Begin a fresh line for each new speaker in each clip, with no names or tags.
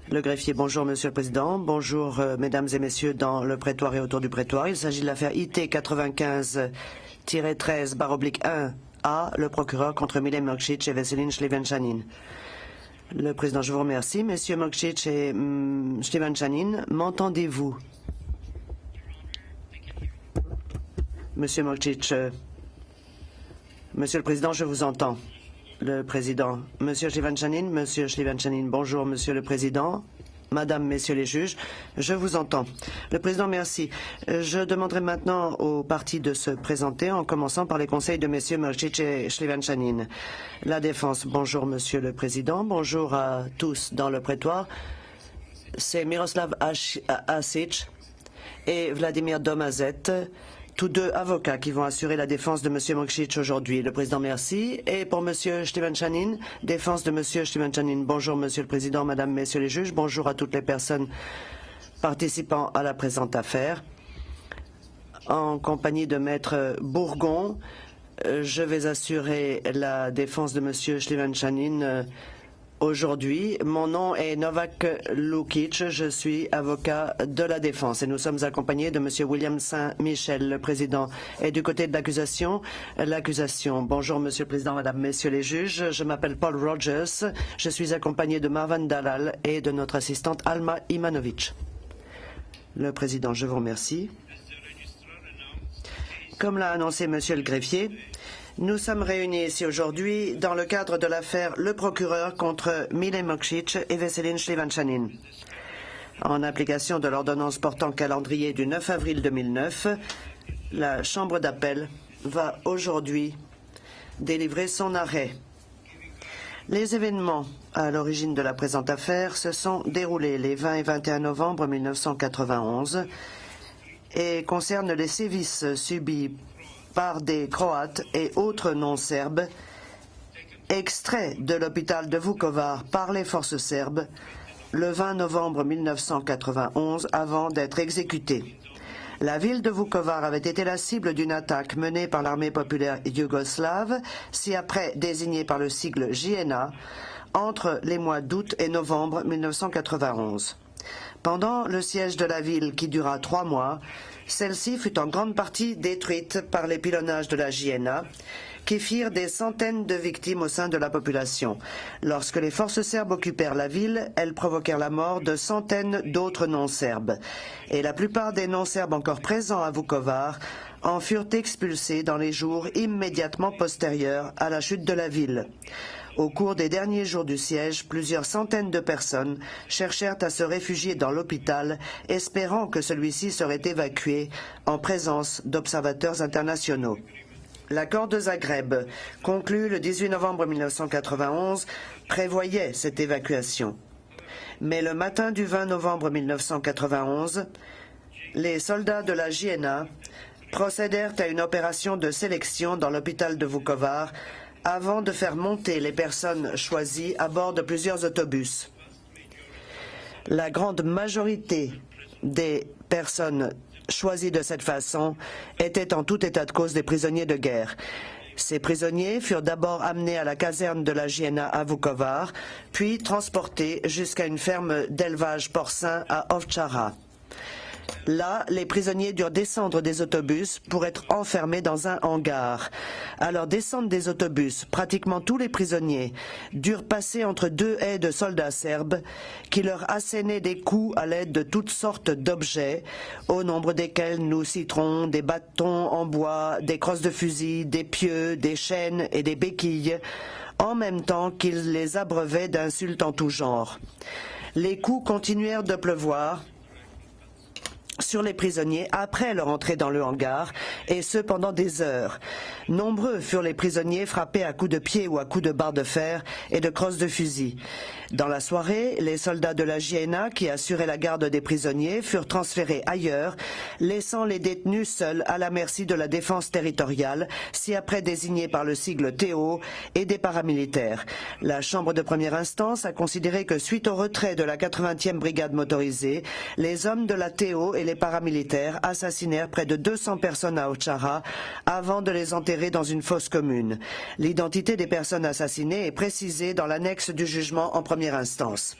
Le greffier, bonjour Monsieur le Président, bonjour Mesdames et Messieurs dans le prétoire et autour du prétoire. Il s'agit de l'affaire IT 95-13/1A, le procureur contre Mile Mokšić et Veselin Šlivenčanin. Le Président, je vous remercie. Messieurs Mokšić et Šlivenčanin, m'entendez-vous? Monsieur Mokšić, Monsieur le Président, je vous entends. Le Président, Monsieur Šlivenčanin, bonjour Monsieur le Président, Madame, Messieurs les juges, je vous entends. Le Président, merci. Je demanderai maintenant aux parties de se présenter en commençant par les conseils de Messieurs Mokšić et Šlivenčanin. La défense, bonjour Monsieur le Président, bonjour à tous dans le prétoire. C'est Miroslav Asic et Vladimir Domazet, tous deux avocats qui vont assurer la défense de M. Mokšić aujourd'hui. Le Président, merci. Et pour M. Šlivenčanin, défense de M. Šlivenčanin. Bonjour Monsieur le Président, Madame, Messieurs les juges. Bonjour à toutes les personnes participant à la présente affaire. En compagnie de Maître Bourgon, je vais assurer la défense de M. Šlivenčanin aujourd'hui. Mon nom est Novak Lukic, je suis avocat de la défense et nous sommes accompagnés de M. William Saint-Michel, le président. Et du côté de l'accusation, bonjour Monsieur le Président, Madame, Messieurs les juges, je m'appelle Paul Rogers, je suis accompagné de Marwan Dalal et de notre assistante Alma Imanovic. Le Président, je vous remercie. Comme l'a annoncé Monsieur le greffier, nous sommes réunis ici aujourd'hui dans le cadre de l'affaire Le Procureur contre Mile Mokšić et Veselin Šlivenčanin. En application de l'ordonnance portant calendrier du 9 avril 2009, la Chambre d'appel va aujourd'hui délivrer son arrêt. Les événements à l'origine de la présente affaire se sont déroulés les 20 et 21 novembre 1991 et concernent les sévices subis par des Croates et autres non-serbes, extraits de l'hôpital de Vukovar par les forces serbes le 20 novembre 1991 avant d'être exécutés. La ville de Vukovar avait été la cible d'une attaque menée par l'armée populaire yougoslave, ci-après désignée par le sigle JNA, entre les mois d'août et novembre 1991. Pendant le siège de la ville qui dura 3 mois, celle-ci fut en grande partie détruite par les pilonnages de la JNA, qui firent des centaines de victimes au sein de la population. Lorsque les forces serbes occupèrent la ville, elles provoquèrent la mort de centaines d'autres non-serbes. Et la plupart des non-serbes encore présents à Vukovar en furent expulsés dans les jours immédiatement postérieurs à la chute de la ville. Au cours des derniers jours du siège, plusieurs centaines de personnes cherchèrent à se réfugier dans l'hôpital, espérant que celui-ci serait évacué en présence d'observateurs internationaux. L'accord de Zagreb, conclu le 18 novembre 1991, prévoyait cette évacuation. Mais le matin du 20 novembre 1991, les soldats de la JNA procédèrent à une opération de sélection dans l'hôpital de Vukovar avant de faire monter les personnes choisies à bord de plusieurs autobus. La grande majorité des personnes choisies de cette façon étaient en tout état de cause des prisonniers de guerre. Ces prisonniers furent d'abord amenés à la caserne de la JNA à Vukovar, puis transportés jusqu'à une ferme d'élevage porcin à Ovčara. Là, les prisonniers durent descendre des autobus pour être enfermés dans un hangar. À leur descente des autobus, pratiquement tous les prisonniers durent passer entre 2 haies de soldats serbes qui leur assénaient des coups à l'aide de toutes sortes d'objets, au nombre desquels nous citerons des bâtons en bois, des crosses de fusil, des pieux, des chaînes et des béquilles, en même temps qu'ils les abreuvaient d'insultes en tout genre. Les coups continuèrent de pleuvoir sur les prisonniers après leur entrée dans le hangar, et ce pendant des heures. Nombreux furent les prisonniers frappés à coups de pied ou à coups de barre de fer et de crosses de fusil. Dans la soirée, les soldats de la JNA qui assuraient la garde des prisonniers furent transférés ailleurs, laissant les détenus seuls à la merci de la défense territoriale, ci-après désignée par le sigle TO, et des paramilitaires. La Chambre de première instance a considéré que suite au retrait de la 80e brigade motorisée, les hommes de la TO et les paramilitaires assassinèrent près de 200 personnes à Ovčara avant de les enterrer dans une fosse commune. L'identité des personnes assassinées est précisée dans l'annexe du jugement en première instance.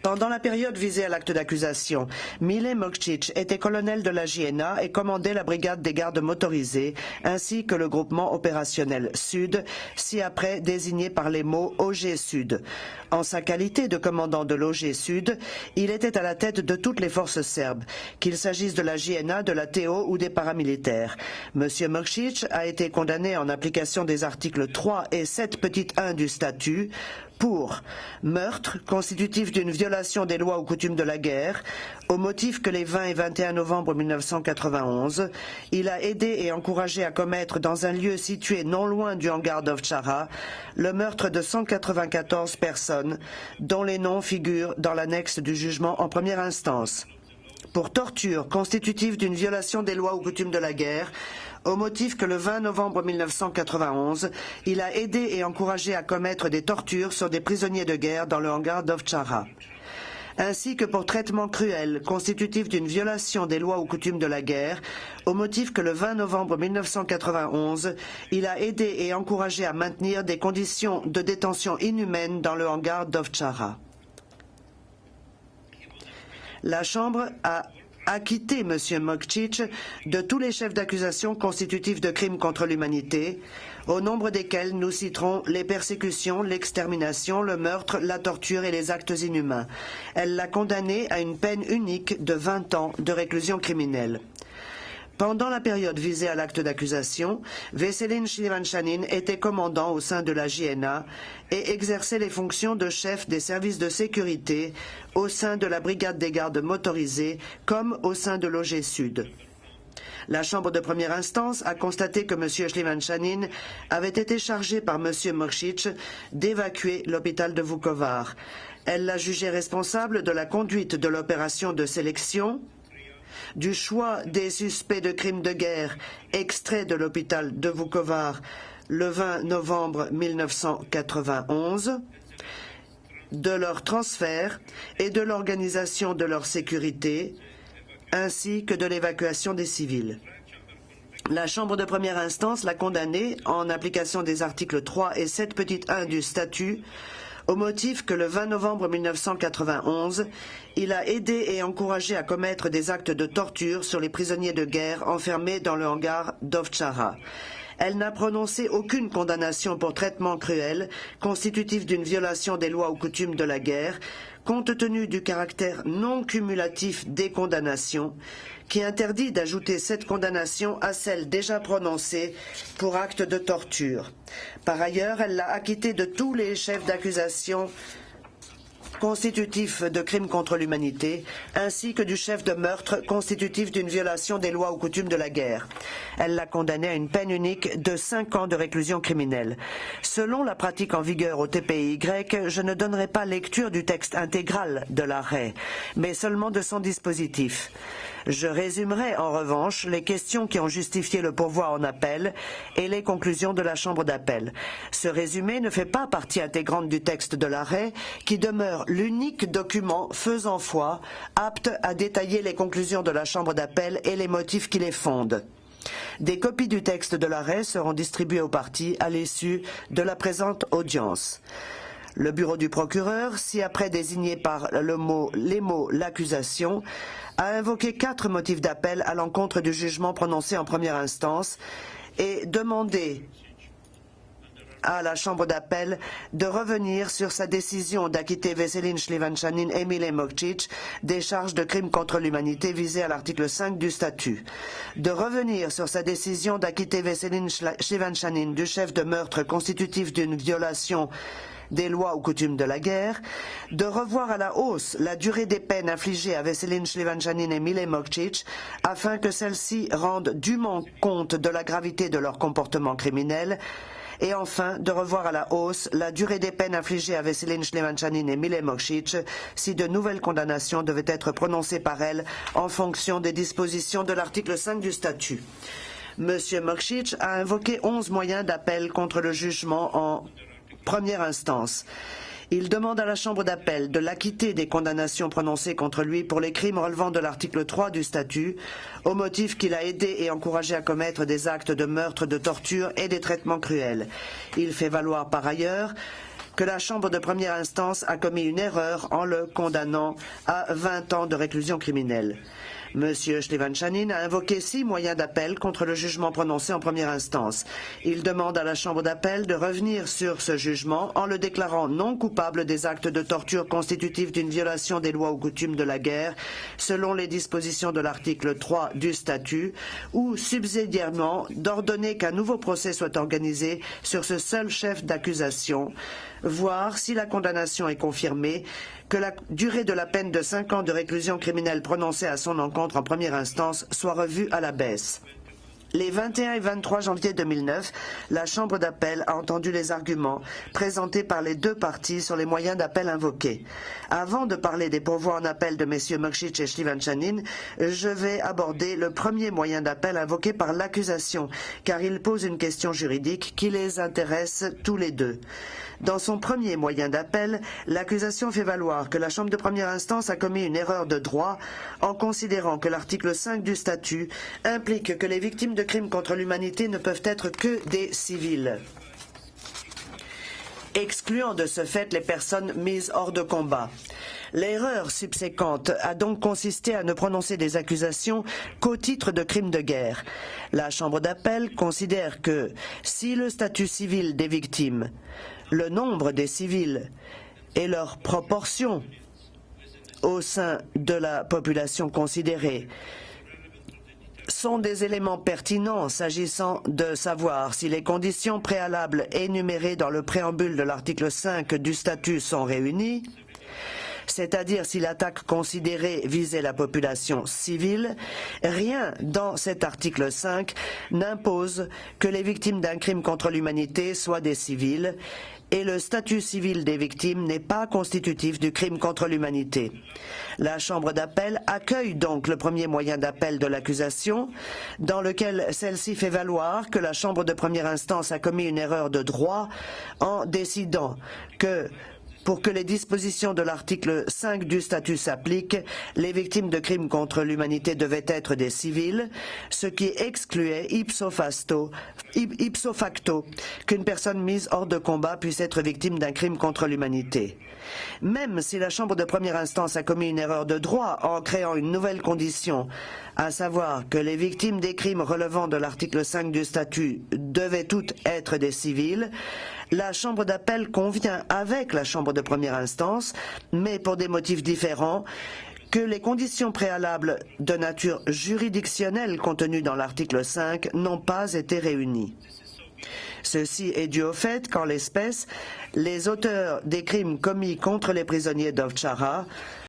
Pendant la période visée à l'acte d'accusation, Mile Mokčić était colonel de la JNA et commandait la brigade des gardes motorisés, ainsi que le groupement opérationnel Sud, ci-après désigné par les mots OG Sud. En sa qualité de commandant de l'OG Sud, il était à la tête de toutes les forces serbes, qu'il s'agisse de la JNA, de la TO ou des paramilitaires. M. Mokčić a été condamné en application des articles 3 et 7 petit 1 du statut pour meurtre constitutif d'une violation des lois ou coutumes de la guerre, au motif que les 20 et 21 novembre 1991, il a aidé et encouragé à commettre dans un lieu situé non loin du hangar d'Ovčara le meurtre de 194 personnes, dont les noms figurent dans l'annexe du jugement en première instance. Pour torture constitutive d'une violation des lois ou coutumes de la guerre, au motif que le 20 novembre 1991, il a aidé et encouragé à commettre des tortures sur des prisonniers de guerre dans le hangar d'Ovčara. Ainsi que pour traitement cruel constitutif d'une violation des lois ou coutumes de la guerre, au motif que le 20 novembre 1991, il a aidé et encouragé à maintenir des conditions de détention inhumaines dans le hangar d'Ovčara. La Chambre a acquitté M. Mokčić de tous les chefs d'accusation constitutifs de crimes contre l'humanité, au nombre desquels nous citerons les persécutions, l'extermination, le meurtre, la torture et les actes inhumains. Elle l'a condamné à une peine unique de 20 ans de réclusion criminelle. Pendant la période visée à l'acte d'accusation, Veselin Šljivančanin était commandant au sein de la JNA et exerçait les fonctions de chef des services de sécurité au sein de la brigade des gardes motorisés comme au sein de l'OG Sud. La Chambre de première instance a constaté que M. Šljivančanin avait été chargé par M. Mokšić d'évacuer l'hôpital de Vukovar. Elle l'a jugé responsable de la conduite de l'opération de sélection, du choix des suspects de crimes de guerre extraits de l'hôpital de Vukovar le 20 novembre 1991, de leur transfert et de l'organisation de leur sécurité, ainsi que de l'évacuation des civils. La Chambre de première instance l'a condamné, en application des articles 3 et 7 petit 1 du statut, au motif que le 20 novembre 1991, il a aidé et encouragé à commettre des actes de torture sur les prisonniers de guerre enfermés dans le hangar d'Ovčara. Elle n'a prononcé aucune condamnation pour traitement cruel, constitutif d'une violation des lois ou coutumes de la guerre, compte tenu du caractère non cumulatif des condamnations, qui interdit d'ajouter cette condamnation à celle déjà prononcée pour acte de torture. Par ailleurs, elle l'a acquitté de tous les chefs d'accusation constitutif de crimes contre l'humanité, ainsi que du chef de meurtre constitutif d'une violation des lois ou coutumes de la guerre. Elle l'a condamné à une peine unique de 5 ans de réclusion criminelle. Selon la pratique en vigueur au TPY, je ne donnerai pas lecture du texte intégral de l'arrêt, mais seulement de son dispositif. Je résumerai en revanche les questions qui ont justifié le pourvoi en appel et les conclusions de la Chambre d'appel. Ce résumé ne fait pas partie intégrante du texte de l'arrêt, qui demeure l'unique document faisant foi, apte à détailler les conclusions de la Chambre d'appel et les motifs qui les fondent. Des copies du texte de l'arrêt seront distribuées aux parties à l'issue de la présente audience. Le bureau du procureur, ci-après désigné par les mots « l'accusation », a invoqué 4 motifs d'appel à l'encontre du jugement prononcé en première instance et demandé à la Chambre d'appel de revenir sur sa décision d'acquitter Veselin Šljivančanin et Mile Mokčić des charges de crimes contre l'humanité visées à l'article 5 du statut, de revenir sur sa décision d'acquitter Veselin Šljivančanin du chef de meurtre constitutif d'une violation des lois ou coutumes de la guerre, de revoir à la hausse la durée des peines infligées à Veselin Šljivančanin et Mile Mokčić afin que celles-ci rendent dûment compte de la gravité de leur comportement criminel, et enfin de revoir à la hausse la durée des peines infligées à Veselin Šljivančanin et Mile Mokšić si de nouvelles condamnations devaient être prononcées par elles en fonction des dispositions de l'article 5 du statut. M. Mokšić a invoqué 11 moyens d'appel contre le jugement en première instance. Il demande à la Chambre d'appel de l'acquitter des condamnations prononcées contre lui pour les crimes relevant de l'article 3 du statut, au motif qu'il a aidé et encouragé à commettre des actes de meurtre, de torture et des traitements cruels. Il fait valoir par ailleurs que la Chambre de première instance a commis une erreur en le condamnant à 20 ans de réclusion criminelle. Monsieur Shlevan-Chanin a invoqué 6 moyens d'appel contre le jugement prononcé en première instance. Il demande à la Chambre d'appel de revenir sur ce jugement en le déclarant non coupable des actes de torture constitutifs d'une violation des lois ou coutumes de la guerre, selon les dispositions de l'article 3 du statut, ou subsidiairement d'ordonner qu'un nouveau procès soit organisé sur ce seul chef d'accusation, voire, si la condamnation est confirmée, que la durée de la peine de 5 ans de réclusion criminelle prononcée à son encontre en première instance soit revue à la baisse. Les 21 et 23 janvier 2009, la Chambre d'appel a entendu les arguments présentés par les 2 parties sur les moyens d'appel invoqués. Avant de parler des pourvois en appel de messieurs Mokshich et Shlevan-Chanin, je vais aborder le premier moyen d'appel invoqué par l'accusation, car il pose une question juridique qui les intéresse tous les deux. Dans son premier moyen d'appel, l'accusation fait valoir que la Chambre de première instance a commis une erreur de droit en considérant que l'article 5 du statut implique que les victimes de crimes contre l'humanité ne peuvent être que des civils, excluant de ce fait les personnes mises hors de combat. L'erreur subséquente a donc consisté à ne prononcer des accusations qu'au titre de crimes de guerre. La Chambre d'appel considère que si le statut civil des victimes, le nombre des civils et leur proportion au sein de la population considérée sont des éléments pertinents s'agissant de savoir si les conditions préalables énumérées dans le préambule de l'article 5 du statut sont réunies, c'est-à-dire si l'attaque considérée visait la population civile, rien dans cet article 5 n'impose que les victimes d'un crime contre l'humanité soient des civils, et le statut civil des victimes n'est pas constitutif du crime contre l'humanité. La Chambre d'appel accueille donc le premier moyen d'appel de l'accusation, dans lequel celle-ci fait valoir que la Chambre de première instance a commis une erreur de droit en décidant que, pour que les dispositions de l'article 5 du statut s'appliquent, les victimes de crimes contre l'humanité devaient être des civils, ce qui excluait ipso facto qu'une personne mise hors de combat puisse être victime d'un crime contre l'humanité. Même si la Chambre de première instance a commis une erreur de droit en créant une nouvelle condition, à savoir que les victimes des crimes relevant de l'article 5 du statut devaient toutes être des civils, la Chambre d'appel convient avec la Chambre de première instance, mais pour des motifs différents, que les conditions préalables de nature juridictionnelle contenues dans l'article 5 n'ont pas été réunies. Ceci est dû au fait qu'en l'espèce, les auteurs des crimes commis contre les prisonniers d'Ovtchara